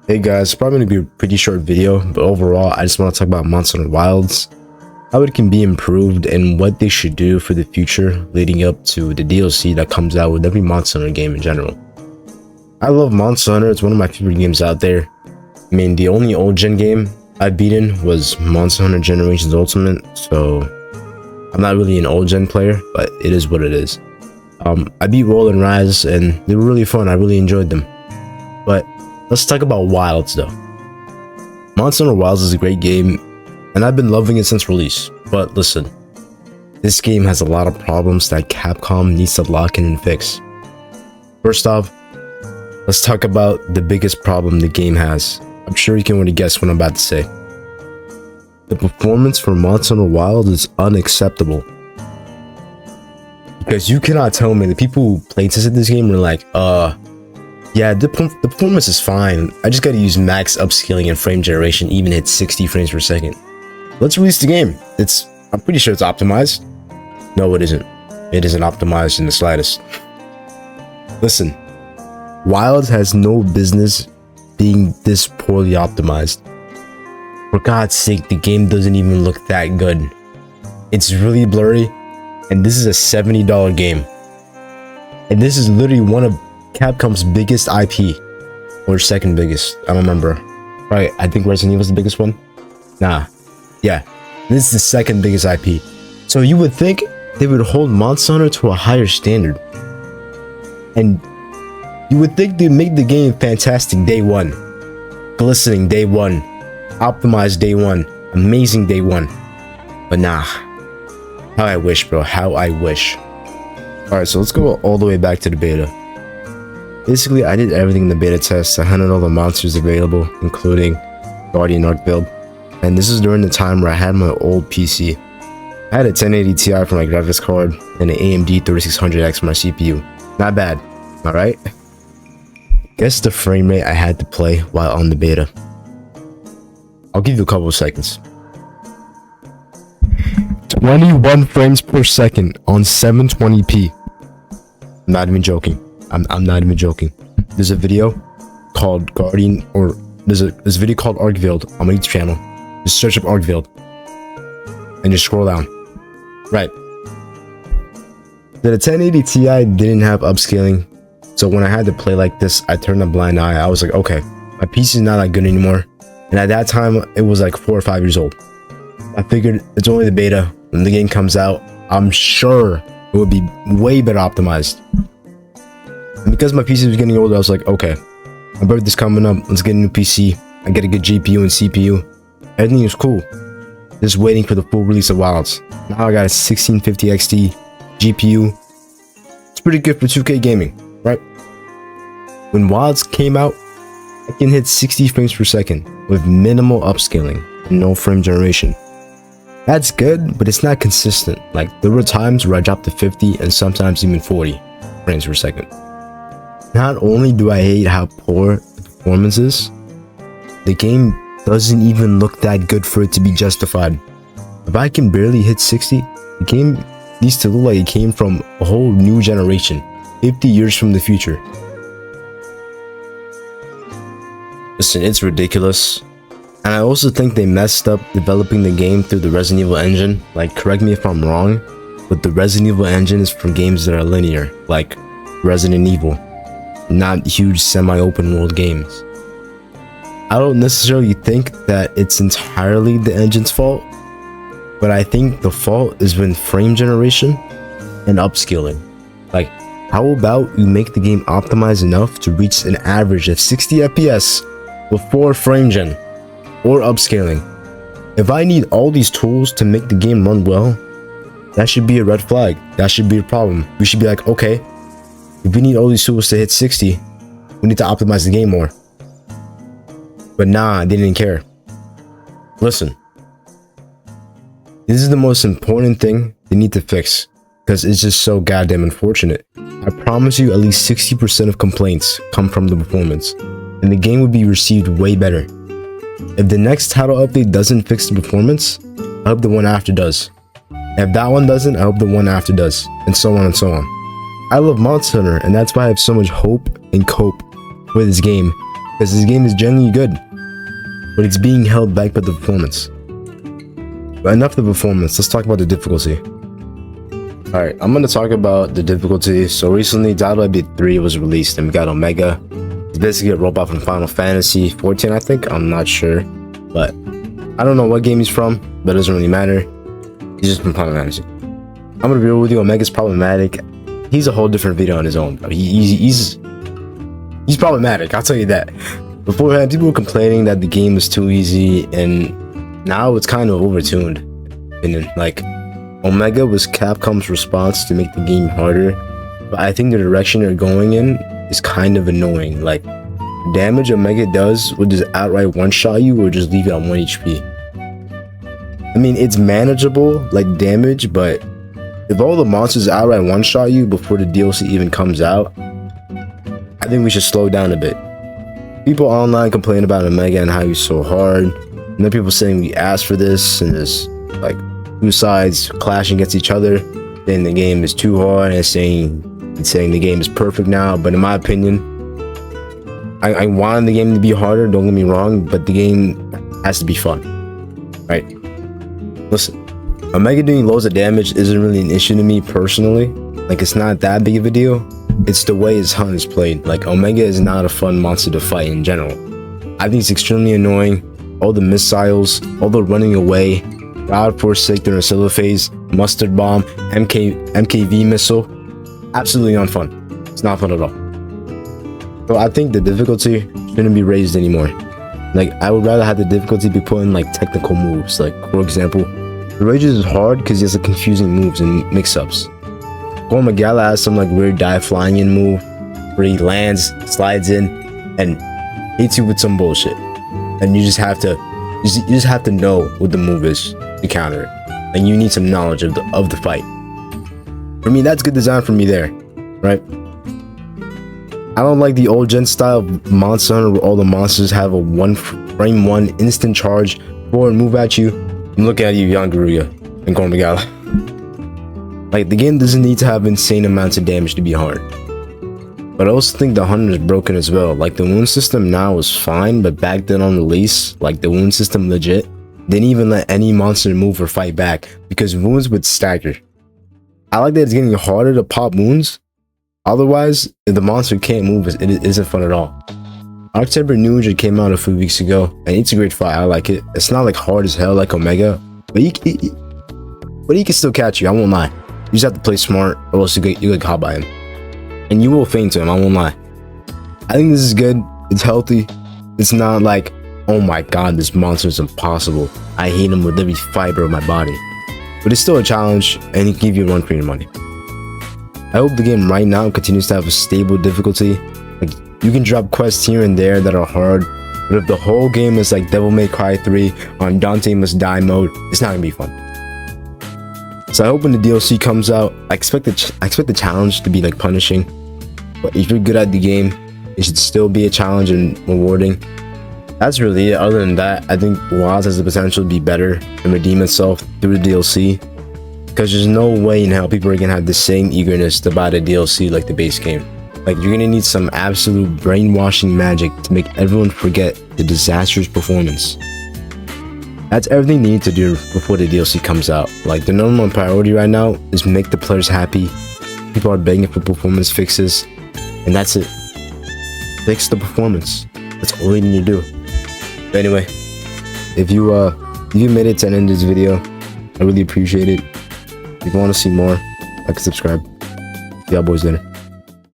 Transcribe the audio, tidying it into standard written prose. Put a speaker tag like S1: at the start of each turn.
S1: Hey guys, it's probably gonna be a pretty short video, but overall, I just want to talk about Monster Hunter Wilds, how it can be improved, and what they should do for the future leading up to the DLC that comes out with every Monster Hunter game in general. I love Monster Hunter, it's one of my favorite games out there. I mean, the only old gen game I've beaten was Monster Hunter Generations Ultimate, so I'm not really an old gen player, but it is what it is. I beat Roll and Rise, and they were really fun, I really enjoyed them. But let's talk about Wilds though. Monster Hunter Wilds is a great game, and I've been loving it since release. But listen, this game has a lot of problems that Capcom needs to lock in and fix. First off, let's talk about the biggest problem the game has. I'm sure you can already guess what I'm about to say. The performance for Monster Hunter Wilds is unacceptable. Because you cannot tell me the people who play tested this game were like, yeah, the performance is fine. I just gotta use max upscaling and frame generation, even hit 60 frames per second. Let's release the game. I'm pretty sure it's optimized. No, it isn't. It isn't optimized in the slightest. Listen, Wilds has no business being this poorly optimized. For God's sake, the game doesn't even look that good. It's really blurry, and this is a $70 game. And this is literally one of Capcom's biggest IP, or second biggest, I don't remember. Right, I think Resident Evil is the biggest one. Nah, yeah, this is the second biggest IP. So you would think they would hold Monster Hunter to a higher standard, and you would think they'd make the game fantastic day one, glistening day one, optimized day one, amazing day one. But nah, how I wish, bro, how I wish. Alright, so let's go all the way back to the beta. Basically, I did everything in the beta test. I hunted all the monsters available, including Guardian Arkveld. And this is during the time where I had my old PC. I had a 1080 Ti for my graphics card and an AMD 3600X for my CPU. Not bad, alright? Guess the frame rate I had to play while on the beta. I'll give you a couple of seconds. 21 frames per second on 720p. I'm not even joking. I'm not even joking. There's a video called there's a video called Arkveld on my YouTube channel. Just search up Arkveld and just scroll down. Right. The 1080 Ti didn't have upscaling, so when I had to play like this, I turned a blind eye. I was like, okay, my PC is not that good anymore. And at that time, it was like 4 or 5 years old. I figured it's only the beta. When the game comes out, I'm sure it would be way better optimized. And because my PC was getting older, I was like, okay, my birthday's coming up, let's get a new PC. I get a good GPU and CPU. Everything was cool. Just waiting for the full release of Wilds. Now I got a 1650 XT GPU. It's pretty good for 2K gaming, right? When Wilds came out, I can hit 60 frames per second with minimal upscaling and no frame generation. That's good, but it's not consistent. Like, there were times where I dropped to 50 and sometimes even 40 frames per second. Not only do I hate how poor the performance is, the game doesn't even look that good for it to be justified. If I can barely hit 60, the game needs to look like it came from a whole new generation, 50 years from the future. Listen, it's ridiculous. And I also think they messed up developing the game through the Resident Evil engine. Like, correct me if I'm wrong, but the Resident Evil engine is for games that are linear, like Resident Evil, not huge semi-open world games. I don't necessarily think that it's entirely the engine's fault, but I think the fault is in frame generation and upscaling. Like, how about you make the game optimized enough to reach an average of 60 FPS before frame gen or upscaling? If I need all these tools to make the game run well, that should be a red flag. That should be a problem. We should be like, okay, if we need all these tools to hit 60, we need to optimize the game more. But nah, they didn't care. Listen, this is the most important thing they need to fix, because it's just so goddamn unfortunate. I promise you at least 60% of complaints come from the performance, and the game would be received way better. If the next title update doesn't fix the performance, I hope the one after does. If that one doesn't, I hope the one after does, and so on and so on. I love Monster Hunter, and that's why I have so much hope and cope for this game. because this game is genuinely good, but it's being held back by the performance. But enough of the performance, let's talk about the difficulty. Alright, I'm gonna talk about the difficulty. So recently, Diablo Beat 3 was released and we got Omega. It's basically a robot from Final Fantasy 14, I think. I'm not sure, but I don't know what game he's from, but it doesn't really matter. He's just from Final Fantasy. I'm gonna be real with you, Omega's problematic. He's a whole different video on his own, bro. He's problematic, I'll tell you that. Beforehand, people were complaining that the game was too easy, and now it's kind of overtuned. And like, Omega was Capcom's response to make the game harder, but I think the direction they're going in is kind of annoying. Like, damage Omega does would just outright one-shot you or just leave it on 1 HP. I mean, it's manageable, like damage, but if all the monsters outright one-shot you before the DLC even comes out, I think we should slow down a bit. People online complain about Omega and how he's so hard, and then people saying we asked for this, and there's like two sides clashing against each other, saying the game is too hard and saying the game is perfect now. But in my opinion, I wanted the game to be harder, don't get me wrong, but the game has to be fun, right? Listen, Omega doing loads of damage isn't really an issue to me personally. Like, it's not that big of a deal. It's the way his hunt is played. Like, Omega is not a fun monster to fight in general. I think it's extremely annoying. All the missiles, all the running away, Wild Forsaken during solo phase, Mustard Bomb, MKV missile, absolutely unfun. It's not fun at all. So I think the difficulty shouldn't be raised anymore. Like, I would rather have the difficulty be put in like technical moves. Like, for example, the Rages is hard because he has like confusing moves and mix-ups. Gorn Magala has some like weird dive flying in move where he lands, slides in, and hits you with some bullshit. And you just have to know what the move is to counter it. And you need some knowledge of the fight. For me, that's good design for me there, right? I don't like the old gen style of Monster Hunter where all the monsters have a frame one instant charge forward move at you. I'm looking at you, Young Garuga and Gorn Magala. Like, the game doesn't need to have insane amounts of damage to be hard. But I also think the hunter is broken as well. Like, the wound system now is fine, but back then on release, like, the wound system legit didn't even let any monster move or fight back because wounds would stagger. I like that it's getting harder to pop wounds. Otherwise, if the monster can't move, it isn't fun at all. October Nuja came out a few weeks ago, and it's a great fight. I like it. It's not like hard as hell like Omega, but he can still catch you, I won't lie. You just have to play smart, or else you get caught by him. And you will faint to him, I won't lie. I think this is good. It's healthy. It's not like, oh my god, this monster is impossible. I hate him with every fiber of my body. But it's still a challenge, and he can give you a run for your money. I hope the game right now continues to have a stable difficulty. Like, you can drop quests here and there that are hard, but if the whole game is like Devil May Cry 3 on Dante Must Die mode, it's not gonna be fun. So I hope when the DLC comes out, I expect the challenge to be like punishing. But if you're good at the game, it should still be a challenge and rewarding. That's really it. Other than that, I think Wilds has the potential to be better and redeem itself through the DLC. Because there's no way in hell people are gonna have the same eagerness to buy the DLC like the base game. Like, you're gonna need some absolute brainwashing magic to make everyone forget the disastrous performance. That's everything they need to do before the DLC comes out. Like, the number one priority right now is make the players happy. People are begging for performance fixes, and that's it. Fix the performance. That's all you need to do. But anyway, if you made it to the end of this video, I really appreciate it. If you want to see more, like and subscribe. See y'all boys later.